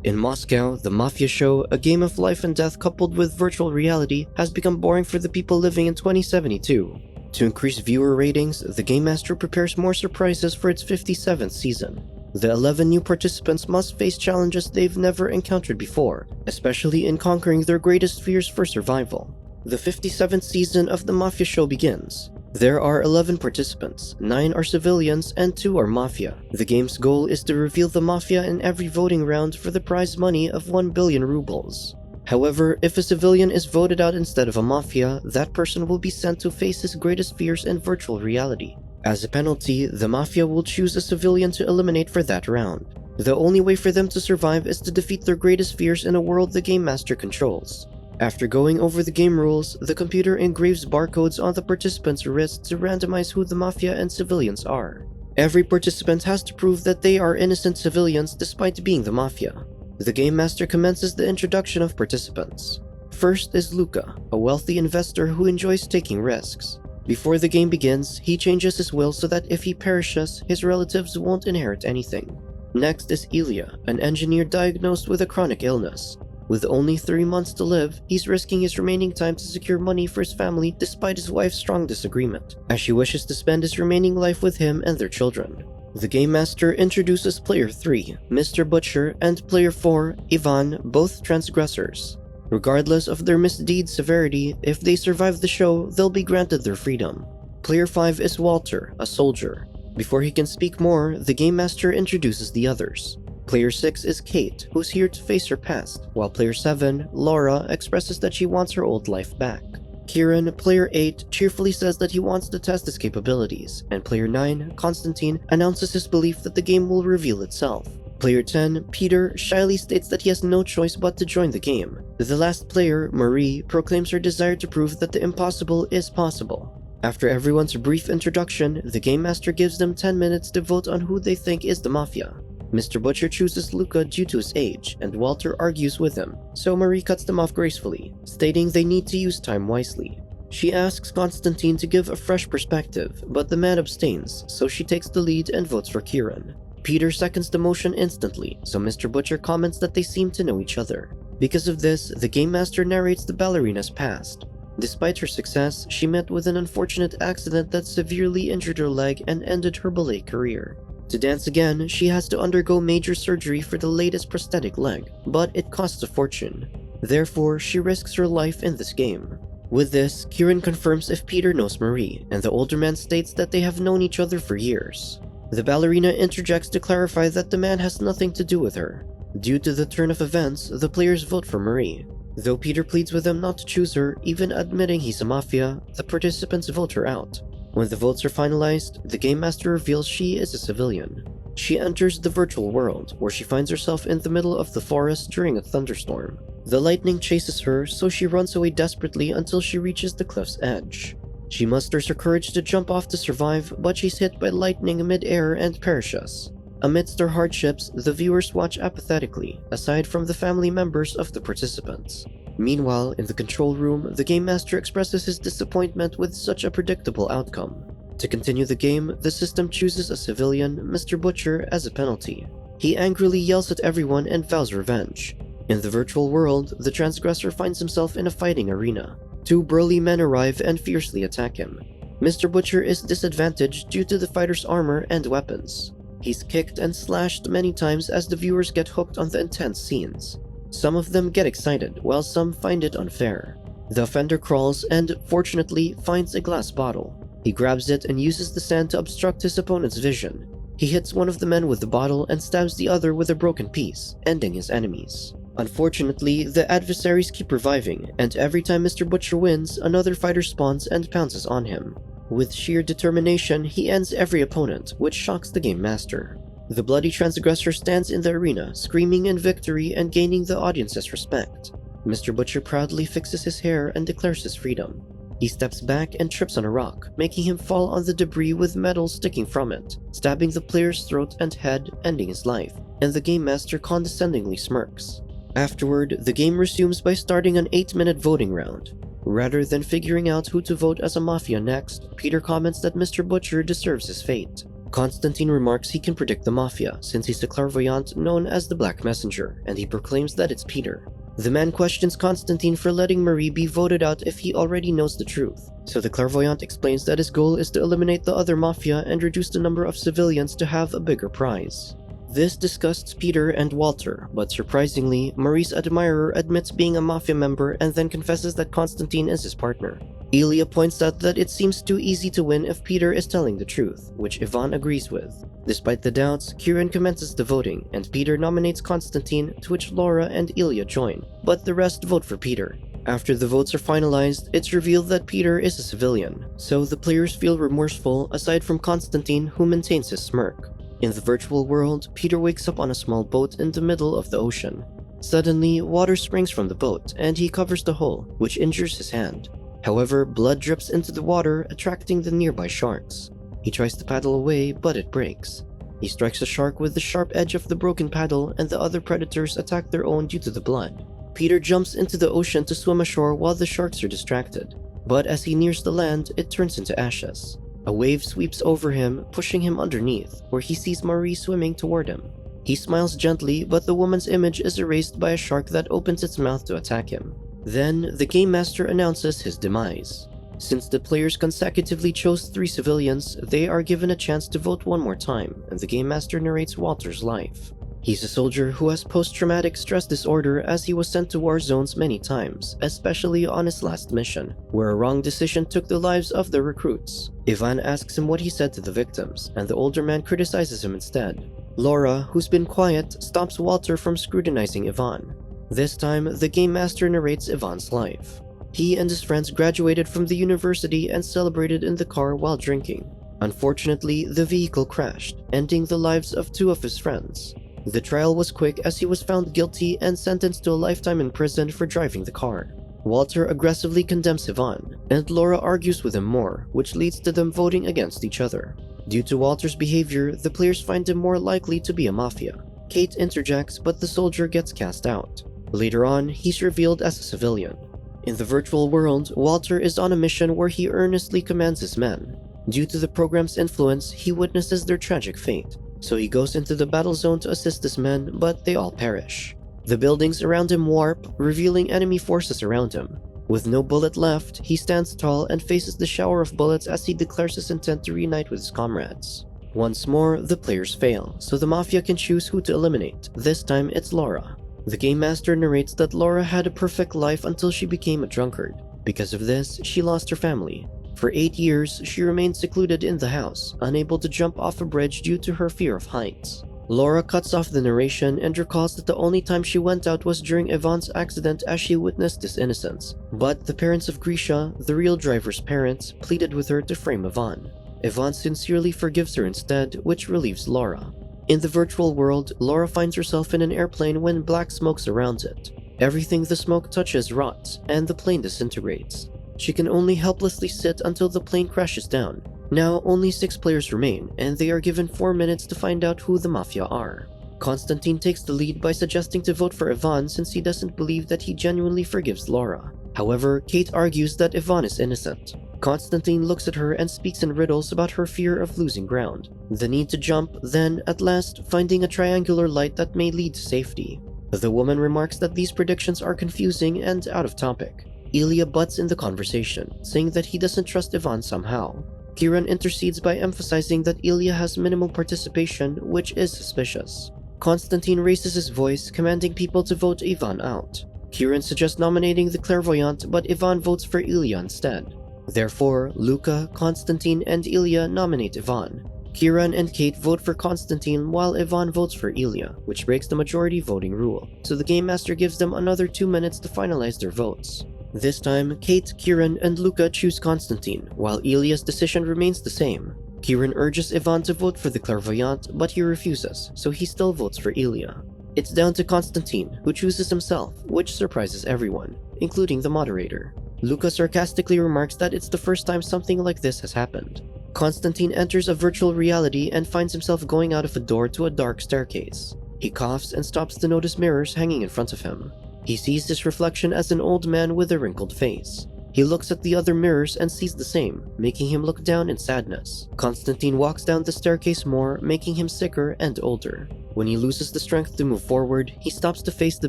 In Moscow, the Mafia show, a game of life and death coupled with virtual reality, has become boring for the people living in 2072. To increase viewer ratings, the Game Master prepares more surprises for its 57th season. The 11 new participants must face challenges they've never encountered before, especially in conquering their greatest fears for survival. The 57th season of the Mafia show begins. There are 11 participants, 9 are civilians and 2 are Mafia. The game's goal is to reveal the Mafia in every voting round for the prize money of 1 billion rubles. However, if a civilian is voted out instead of a Mafia, that person will be sent to face his greatest fears in virtual reality. As a penalty, the Mafia will choose a civilian to eliminate for that round. The only way for them to survive is to defeat their greatest fears in a world the Game Master controls. After going over the game rules, the computer engraves barcodes on the participants' wrists to randomize who the Mafia and civilians are. Every participant has to prove that they are innocent civilians despite being the Mafia. The Game Master commences the introduction of participants. First is Luca, a wealthy investor who enjoys taking risks. Before the game begins, he changes his will so that if he perishes, his relatives won't inherit anything. Next is Ilya, an engineer diagnosed with a chronic illness. With only 3 months to live, he's risking his remaining time to secure money for his family despite his wife's strong disagreement, as she wishes to spend his remaining life with him and their children. The Game Master introduces Player 3, Mr. Butcher, and Player 4, Ivan, both transgressors. Regardless of their misdeed severity, if they survive the show, they'll be granted their freedom. Player 5 is Walter, a soldier. Before he can speak more, the Game Master introduces the others. Player 6 is Kate, who's here to face her past, while Player 7, Laura, expresses that she wants her old life back. Kieran, Player 8, cheerfully says that he wants to test his capabilities, and Player 9, Constantine, announces his belief that the game will reveal itself. Player 10, Peter, shyly states that he has no choice but to join the game. The last player, Marie, proclaims her desire to prove that the impossible is possible. After everyone's brief introduction, the Game Master gives them 10 minutes to vote on who they think is the Mafia. Mr. Butcher chooses Luca due to his age, and Walter argues with him, so Marie cuts them off gracefully, stating they need to use time wisely. She asks Constantine to give a fresh perspective, but the man abstains, so she takes the lead and votes for Kieran. Peter seconds the motion instantly, so Mr. Butcher comments that they seem to know each other. Because of this, the Game Master narrates the ballerina's past. Despite her success, she met with an unfortunate accident that severely injured her leg and ended her ballet career. To dance again, she has to undergo major surgery for the latest prosthetic leg, but it costs a fortune. Therefore, she risks her life in this game. With this, Kieran confirms if Peter knows Marie, and the older man states that they have known each other for years. The ballerina interjects to clarify that the man has nothing to do with her. Due to the turn of events, the players vote for Marie. Though Peter pleads with them not to choose her, even admitting he's a Mafia, the participants vote her out. When the votes are finalized, the Game Master reveals she is a civilian. She enters the virtual world, where she finds herself in the middle of the forest during a thunderstorm. The lightning chases her, so she runs away desperately until she reaches the cliff's edge. She musters her courage to jump off to survive, but she's hit by lightning mid-air and perishes. Amidst her hardships, the viewers watch apathetically, aside from the family members of the participants. Meanwhile, in the control room, the Game Master expresses his disappointment with such a predictable outcome. To continue the game, the system chooses a civilian, Mr. Butcher, as a penalty. He angrily yells at everyone and vows revenge. In the virtual world, the transgressor finds himself in a fighting arena. 2 burly men arrive and fiercely attack him. Mr. Butcher is disadvantaged due to the fighter's armor and weapons. He's kicked and slashed many times as the viewers get hooked on the intense scenes. Some of them get excited, while some find it unfair. The offender crawls and, fortunately, finds a glass bottle. He grabs it and uses the sand to obstruct his opponent's vision. He hits one of the men with the bottle and stabs the other with a broken piece, ending his enemies. Unfortunately, the adversaries keep reviving, and every time Mr. Butcher wins, another fighter spawns and pounces on him. With sheer determination, he ends every opponent, which shocks the Game Master. The bloody transgressor stands in the arena, screaming in victory and gaining the audience's respect. Mr. Butcher proudly fixes his hair and declares his freedom. He steps back and trips on a rock, making him fall on the debris with metal sticking from it, stabbing the player's throat and head, ending his life, and the Game Master condescendingly smirks. Afterward, the game resumes by starting an 8-minute voting round. Rather than figuring out who to vote as a Mafia next, Peter comments that Mr. Butcher deserves his fate. Constantine remarks he can predict the Mafia since he's the clairvoyant known as the Black Messenger, and he proclaims that it's Peter. The man questions Constantine for letting Marie be voted out if he already knows the truth, so the clairvoyant explains that his goal is to eliminate the other Mafia and reduce the number of civilians to have a bigger prize. This disgusts Peter and Walter, but surprisingly, Marie's admirer admits being a Mafia member and then confesses that Constantine is his partner. Ilya points out that it seems too easy to win if Peter is telling the truth, which Ivan agrees with. Despite the doubts, Kieran commences the voting, and Peter nominates Constantine, to which Laura and Ilya join, but the rest vote for Peter. After the votes are finalized, it's revealed that Peter is a civilian, so the players feel remorseful aside from Constantine, who maintains his smirk. In the virtual world, Peter wakes up on a small boat in the middle of the ocean. Suddenly, water springs from the boat, and he covers the hole, which injures his hand. However, blood drips into the water, attracting the nearby sharks. He tries to paddle away, but it breaks. He strikes a shark with the sharp edge of the broken paddle, and the other predators attack their own due to the blood. Peter jumps into the ocean to swim ashore while the sharks are distracted. But as he nears the land, it turns into ashes. A wave sweeps over him, pushing him underneath, where he sees Marie swimming toward him. He smiles gently, but the woman's image is erased by a shark that opens its mouth to attack him. Then, the Game Master announces his demise. Since the players consecutively chose 3 civilians, they are given a chance to vote one more time, and the Game Master narrates Walter's life. He's a soldier who has post-traumatic stress disorder as he was sent to war zones many times, especially on his last mission, where a wrong decision took the lives of the recruits. Ivan asks him what he said to the victims, and the older man criticizes him instead. Laura, who's been quiet, stops Walter from scrutinizing Ivan. This time, the Game Master narrates Ivan's life. He and his friends graduated from the university and celebrated in the car while drinking. Unfortunately, the vehicle crashed, ending the lives of 2 of his friends. The trial was quick as he was found guilty and sentenced to a lifetime in prison for driving the car. Walter aggressively condemns Ivan, and Laura argues with him more, which leads to them voting against each other. Due to Walter's behavior, the players find him more likely to be a Mafia. Kate interjects, but the soldier gets cast out. Later on, he's revealed as a civilian. In the virtual world, Walter is on a mission where he earnestly commands his men. Due to the program's influence, he witnesses their tragic fate, so he goes into the battle zone to assist his men, but they all perish. The buildings around him warp, revealing enemy forces around him. With no bullet left, he stands tall and faces the shower of bullets as he declares his intent to reunite with his comrades. Once more, the players fail, so the Mafia can choose who to eliminate. This time, it's Laura. The Game Master narrates that Laura had a perfect life until she became a drunkard. Because of this, she lost her family. For 8 years, she remained secluded in the house, unable to jump off a bridge due to her fear of heights. Laura cuts off the narration and recalls that the only time she went out was during Ivan's accident as she witnessed his innocence. But the parents of Grisha, the real driver's parents, pleaded with her to frame Ivan. Ivan sincerely forgives her instead, which relieves Laura. In the virtual world, Laura finds herself in an airplane when black smoke surrounds it. Everything the smoke touches rots, and the plane disintegrates. She can only helplessly sit until the plane crashes down. Now, only 6 players remain, and they are given 4 minutes to find out who the Mafia are. Constantine takes the lead by suggesting to vote for Ivan since he doesn't believe that he genuinely forgives Laura. However, Kate argues that Ivan is innocent. Constantine looks at her and speaks in riddles about her fear of losing ground, the need to jump, then, at last, finding a triangular light that may lead to safety. The woman remarks that these predictions are confusing and out of topic. Ilya butts in the conversation, saying that he doesn't trust Ivan somehow. Kieran intercedes by emphasizing that Ilya has minimal participation, which is suspicious. Constantine raises his voice, commanding people to vote Ivan out. Kieran suggests nominating the clairvoyant, but Ivan votes for Ilya instead. Therefore, Luca, Constantine, and Ilya nominate Ivan. Kieran and Kate vote for Constantine while Ivan votes for Ilya, which breaks the majority voting rule, so the Game Master gives them another 2 minutes to finalize their votes. This time, Kate, Kieran, and Luca choose Constantine, while Ilya's decision remains the same. Kieran urges Ivan to vote for the clairvoyant, but he refuses, so he still votes for Ilya. It's down to Constantine, who chooses himself, which surprises everyone, including the moderator. Luca sarcastically remarks that it's the first time something like this has happened. Constantine enters a virtual reality and finds himself going out of a door to a dark staircase. He coughs and stops to notice mirrors hanging in front of him. He sees his reflection as an old man with a wrinkled face. He looks at the other mirrors and sees the same, making him look down in sadness. Constantine walks down the staircase more, making him sicker and older. When he loses the strength to move forward, he stops to face the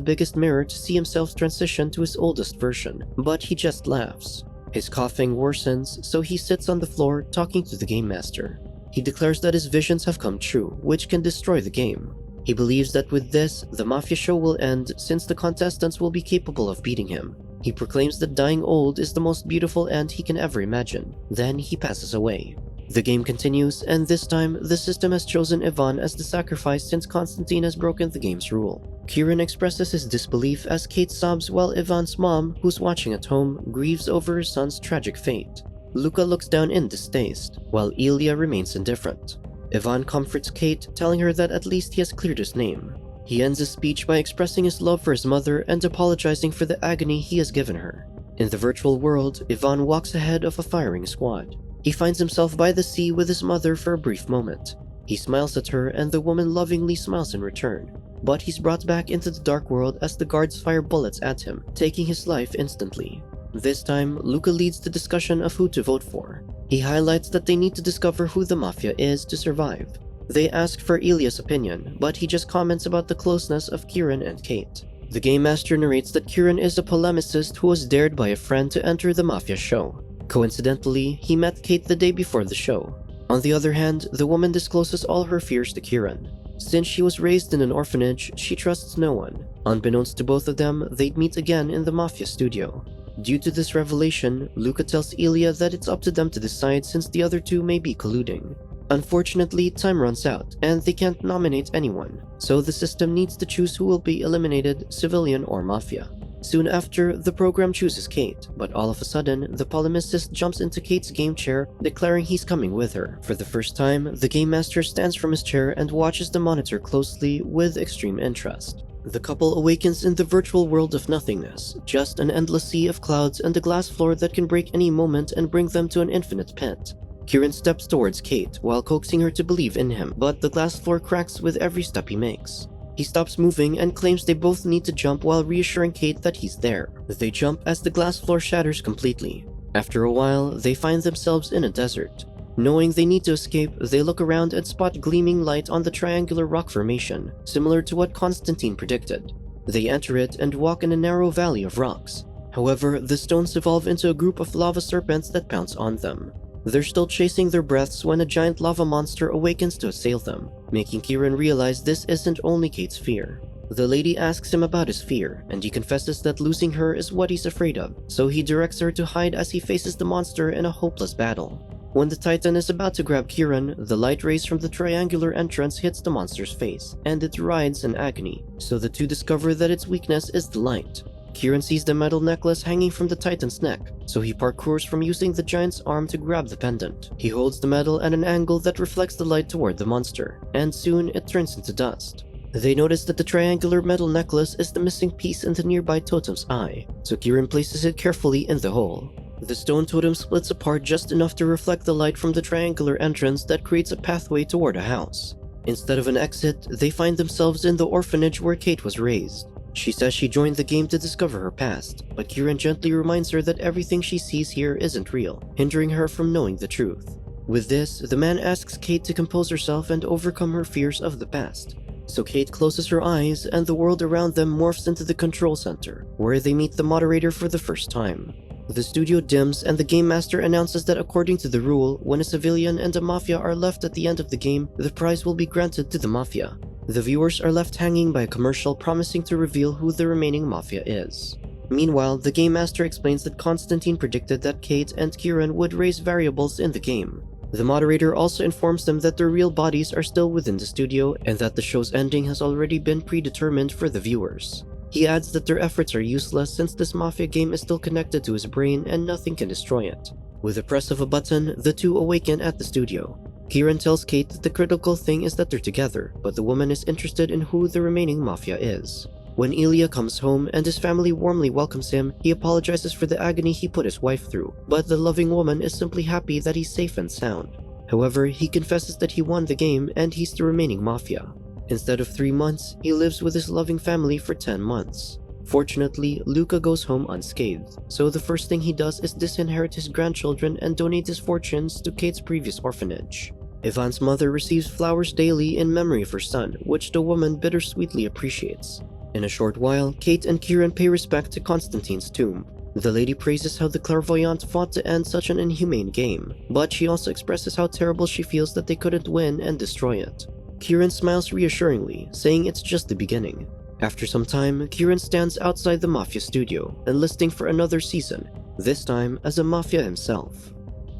biggest mirror to see himself transition to his oldest version, but he just laughs. His coughing worsens, so he sits on the floor talking to the Game Master. He declares that his visions have come true, which can destroy the game. He believes that with this, the Mafia show will end since the contestants will be capable of beating him. He proclaims that dying old is the most beautiful end he can ever imagine. Then he passes away. The game continues, and this time, the system has chosen Ivan as the sacrifice since Constantine has broken the game's rule. Kieran expresses his disbelief as Kate sobs while Ivan's mom, who's watching at home, grieves over her son's tragic fate. Luca looks down in distaste, while Ilya remains indifferent. Ivan comforts Kate, telling her that at least he has cleared his name. He ends his speech by expressing his love for his mother and apologizing for the agony he has given her. In the virtual world, Ivan walks ahead of a firing squad. He finds himself by the sea with his mother for a brief moment. He smiles at her and the woman lovingly smiles in return. But he's brought back into the dark world as the guards fire bullets at him, taking his life instantly. This time, Luca leads the discussion of who to vote for. He highlights that they need to discover who the Mafia is to survive. They ask for Ilya's opinion, but he just comments about the closeness of Kieran and Kate. The Game Master narrates that Kieran is a polemicist who was dared by a friend to enter the Mafia show. Coincidentally, he met Kate the day before the show. On the other hand, the woman discloses all her fears to Kieran. Since she was raised in an orphanage, she trusts no one. Unbeknownst to both of them, they'd meet again in the Mafia studio. Due to this revelation, Luca tells Ilya that it's up to them to decide since the other two may be colluding. Unfortunately, time runs out, and they can't nominate anyone, so the system needs to choose who will be eliminated, civilian or Mafia. Soon after, the program chooses Kate, but all of a sudden, the polemicist jumps into Kate's game chair, declaring he's coming with her. For the first time, the Game Master stands from his chair and watches the monitor closely with extreme interest. The couple awakens in the virtual world of nothingness, just an endless sea of clouds and a glass floor that can break any moment and bring them to an infinite pit. Kieran steps towards Kate while coaxing her to believe in him, but the glass floor cracks with every step he makes. He stops moving and claims they both need to jump while reassuring Kate that he's there. They jump as the glass floor shatters completely. After a while, they find themselves in a desert. Knowing they need to escape, they look around and spot gleaming light on the triangular rock formation, similar to what Constantine predicted. They enter it and walk in a narrow valley of rocks. However, the stones evolve into a group of lava serpents that pounce on them. They're still chasing their breaths when a giant lava monster awakens to assail them, making Kieran realize this isn't only Kate's fear. The lady asks him about his fear, and he confesses that losing her is what he's afraid of, so he directs her to hide as he faces the monster in a hopeless battle. When the Titan is about to grab Kieran, the light rays from the triangular entrance hits the monster's face, and it writhes in agony, so the two discover that its weakness is the light. Kieran sees the metal necklace hanging from the Titan's neck, so he parkours from using the giant's arm to grab the pendant. He holds the metal at an angle that reflects the light toward the monster, and soon it turns into dust. They notice that the triangular metal necklace is the missing piece in the nearby totem's eye, so Kieran places it carefully in the hole. The stone totem splits apart just enough to reflect the light from the triangular entrance that creates a pathway toward a house. Instead of an exit, they find themselves in the orphanage where Kate was raised. She says she joined the game to discover her past, but Kieran gently reminds her that everything she sees here isn't real, hindering her from knowing the truth. With this, the man asks Kate to compose herself and overcome her fears of the past. So Kate closes her eyes and the world around them morphs into the control center, where they meet the moderator for the first time. The studio dims and the Game Master announces that according to the rule, when a civilian and a Mafia are left at the end of the game, the prize will be granted to the Mafia. The viewers are left hanging by a commercial promising to reveal who the remaining Mafia is. Meanwhile, the Game Master explains that Constantine predicted that Kate and Kieran would raise variables in the game. The moderator also informs them that their real bodies are still within the studio and that the show's ending has already been predetermined for the viewers. He adds that their efforts are useless since this Mafia game is still connected to his brain and nothing can destroy it. With the press of a button, the two awaken at the studio. Kieran tells Kate that the critical thing is that they're together, but the woman is interested in who the remaining Mafia is. When Ilya comes home and his family warmly welcomes him, he apologizes for the agony he put his wife through, but the loving woman is simply happy that he's safe and sound. However, he confesses that he won the game and he's the remaining Mafia. Instead of 3 months, he lives with his loving family for 10 months. Fortunately, Luca goes home unscathed, so the first thing he does is disinherit his grandchildren and donate his fortunes to Kate's previous orphanage. Ivan's mother receives flowers daily in memory of her son, which the woman bittersweetly appreciates. In a short while, Kate and Kieran pay respect to Constantine's tomb. The lady praises how the clairvoyant fought to end such an inhumane game, but she also expresses how terrible she feels that they couldn't win and destroy it. Kieran smiles reassuringly, saying it's just the beginning. After some time, Kieran stands outside the Mafia studio, enlisting for another season, this time as a Mafia himself.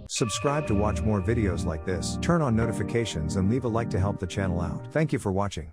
Subscribe to watch more videos like this, turn on notifications and leave a like to help the channel out. Thank you for watching.